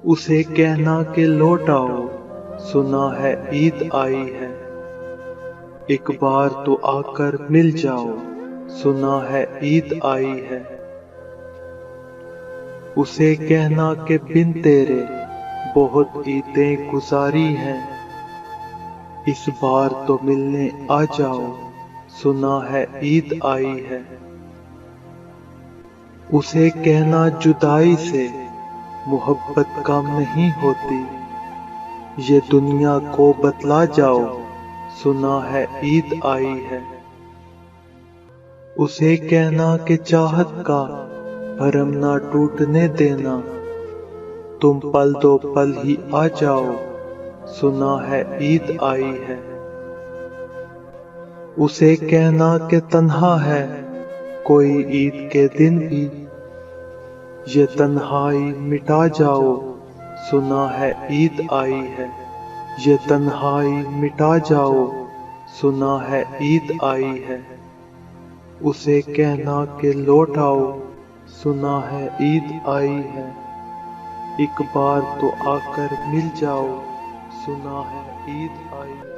اسے کہنا کہ لوٹ آؤ، سنا ہے عید آئی ہے، ایک بار تو آ کر مل جاؤ، سنا ہے عید آئی ہے۔ اسے کہنا کہ بن تیرے بہت عیدیں گزاری ہیں، اس بار تو ملنے آ جاؤ، سنا ہے عید آئی ہے۔ اسے کہنا جدائی سے محبت کم نہیں ہوتی، یہ دنیا کو بتلا جاؤ، سنا ہے عید آئی ہے۔ اسے کہنا کہ چاہت کا بھرم نہ ٹوٹنے دینا، تم پل دو پل ہی آ جاؤ، سنا ہے عید آئی ہے۔ اسے کہنا کہ تنہا ہے کوئی عید کے دن بھی، یہ تنہائی مٹا جاؤ، سنا ہے عید آئی ہے۔ یہ تنہائی مٹا جاؤ، سنا ہے عید آئی ہے۔ اسے کہنا کہ لوٹ آؤ، سنا ہے عید آئی ہے، ایک بار تو آ کر مل جاؤ، سنا ہے عید آئی ہے۔